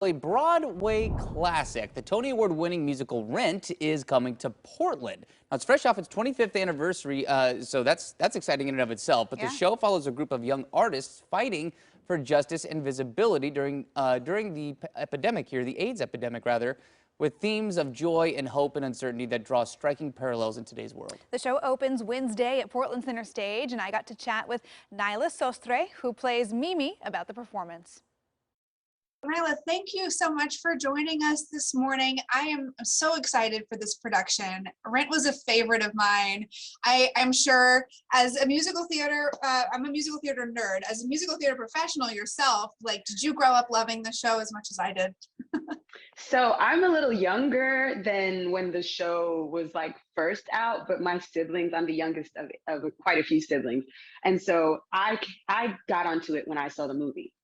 A Broadway classic, the Tony Award-winning musical Rent is coming to Portland. Now, it's fresh off its 25th anniversary, so that's exciting in and of itself. But the Yeah. show follows a group of young artists fighting for justice and visibility during the epidemic here, the AIDS epidemic, rather, with themes of joy and hope and uncertainty that draw striking parallels in today's world. The show opens Wednesday at Portland Center Stage, and I got to chat with Nila Sostre, who plays Mimi, about the performance. Nila, thank you so much for joining us this morning. I am so excited for this production. Rent was a favorite of mine. I'm sure as a musical theater, I'm a musical theater nerd. As a musical theater professional yourself, did you grow up loving the show as much as I did? So I'm a little younger than when the show was first out, but my siblings, I'm the youngest of quite a few siblings. And so I got onto it when I saw the movie.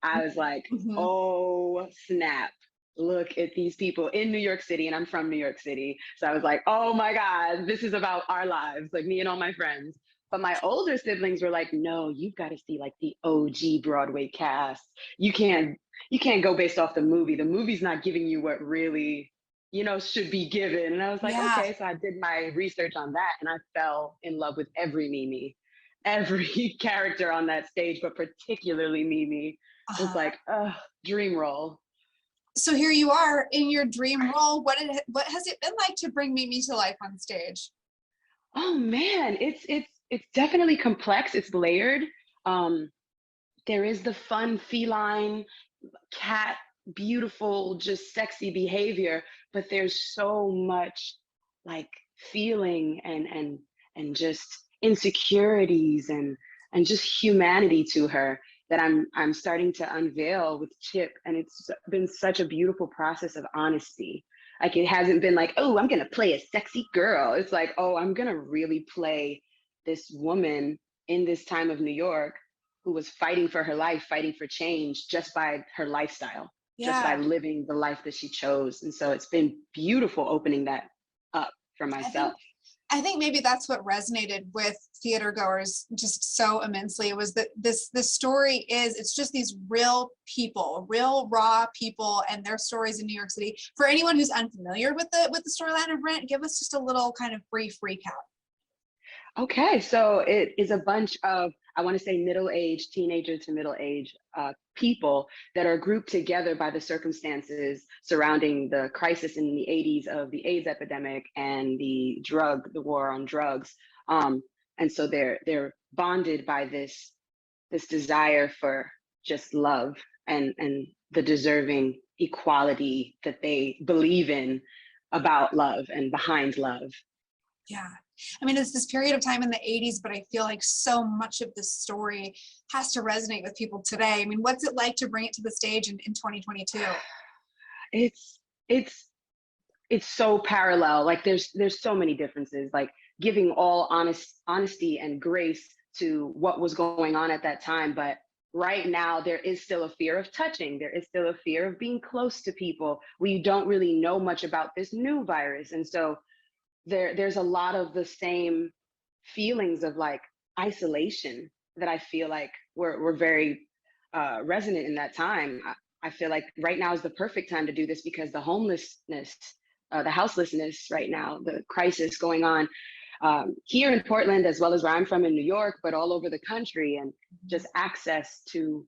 I was like, oh snap, look at these people in New York City, and I'm from New York City. So I was like, oh my God, this is about our lives, like me and all my friends. But my older siblings were like, no, you've got to see the OG Broadway cast. You can't go based off the movie. The movie's not giving you what really, should be given. And I was like, okay. So I did my research on that, and I fell in love with every Mimi, every character on that stage, but particularly Mimi. It was like, dream role. So here you are in your dream role. What has it been like to bring Mimi to life on stage? Oh man, it's definitely complex. It's layered. There is the fun feline cat, beautiful, just sexy behavior, but there's so much feeling and just insecurities and just humanity to her that I'm starting to unveil with Chip. And it's been such a beautiful process of honesty. It hasn't been oh, I'm gonna play a sexy girl. It's oh, I'm gonna really play this woman in this time of New York who was fighting for her life, fighting for change just by her lifestyle, just by living the life that she chose. And so it's been beautiful opening that up for myself. I think maybe that's what resonated with theater goers just so immensely. It was that this story it's just these real people, real raw people, and their stories in New York City. For anyone who's unfamiliar with the storyline of Rent, give us just a little kind of brief recap. Okay, so it is a bunch of, I want to say middle-aged, teenager to middle-aged people that are grouped together by the circumstances surrounding the crisis in the 80s of the AIDS epidemic and the war on drugs. And so they're bonded by this desire for just love and the deserving equality that they believe in about love and behind love. Yeah. I mean, it's this period of time in the 80s, but I feel like so much of this story has to resonate with people today. I mean, what's it like to bring it to the stage in 2022? It's so parallel. There's so many differences, giving all honesty and grace to what was going on at that time. But right now, there is still a fear of touching. There is still a fear of being close to people. We don't really know much about this new virus. And so there's a lot of the same feelings of isolation that I feel were very resonant in that time. I feel like right now is the perfect time to do this because the homelessness, the houselessness right now, the crisis going on here in Portland, as well as where I'm from in New York, but all over the country, and just access to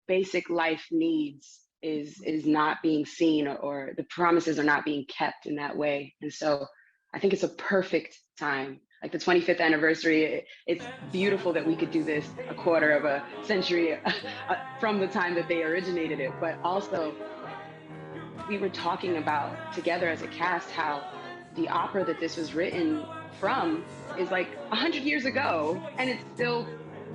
basic life needs is not being seen, or the promises are not being kept in that way. And so I think it's a perfect time. The 25th anniversary, it's beautiful that we could do this a quarter of a century from the time that they originated it. But also, we were talking about together as a cast how the opera that this was written from is 100 years ago, and it's still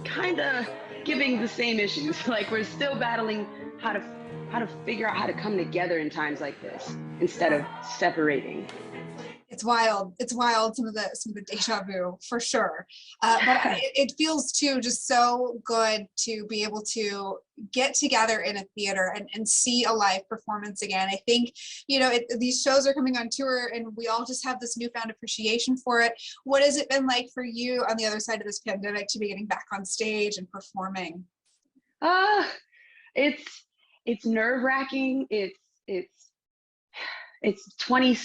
kind of giving the same issues. We're still battling how to figure out how to come together in times like this instead of separating. It's wild. It's wild. Some of the deja vu for sure. But it feels too just so good to be able to get together in a theater and see a live performance again. I think, these shows are coming on tour and we all just have this newfound appreciation for it. What has it been like for you on the other side of this pandemic to be getting back on stage and performing? It's it's nerve-wracking. It's 20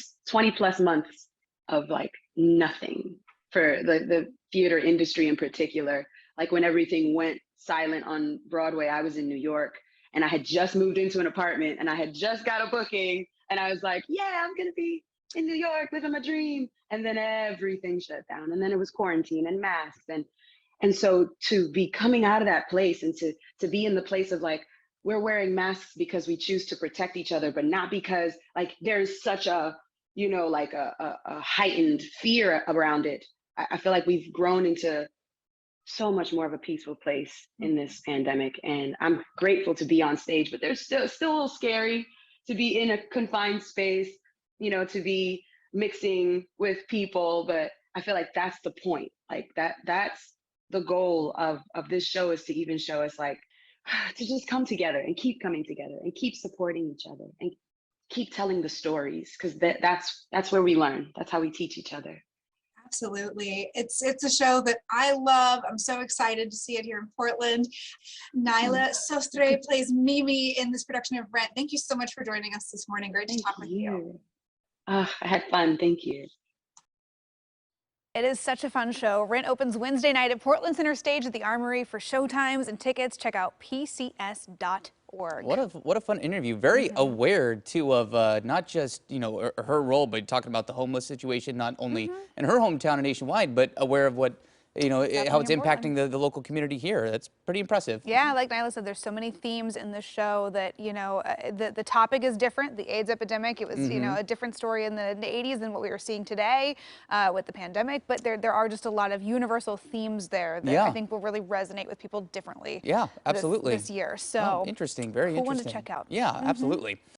plus months of like nothing for the theater industry in particular. Like when everything went silent on Broadway, I was in New York and I had just moved into an apartment and I had just got a booking and I was like, yeah, I'm gonna be in New York living my dream. And then everything shut down, and then it was quarantine and masks, and so to be coming out of that place and to be in the place of like, we're wearing masks because we choose to protect each other, but not because like there's such a, you know, like a heightened fear around it. I feel like we've grown into so much more of a peaceful place in this pandemic, and I'm grateful to be on stage, but there's still a little scary to be in a confined space, you know, to be mixing with people, but I feel like that's the point. Like that's the goal of this show, is to even show us like to just come together and keep coming together and keep supporting each other and keep telling the stories, because that's where we learn. That's how we teach each other. Absolutely. It's a show that I love. I'm so excited to see it here in Portland. Nila Sostre plays Mimi in this production of Rent. Thank you so much for joining us this morning. Great to talk with you. I had fun. Thank you. It is such a fun show. Rent opens Wednesday night at Portland Center Stage at the Armory. For showtimes and tickets, check out pcs.org. What a fun interview. Very aware too of not just, you know, her role, but talking about the homeless situation not only in her hometown and nationwide, but aware of what, you know, how it's impacting the local community here. That's pretty impressive. Yeah, like Nila said, there's so many themes in the show that, you know, the topic is different. The AIDS epidemic, it was, you know, a different story in the 80s than what we were seeing today with the pandemic. But there are just a lot of universal themes there that I think will really resonate with people differently. Yeah, absolutely. This year. So interesting, very cool interesting. one to check out. Yeah, absolutely.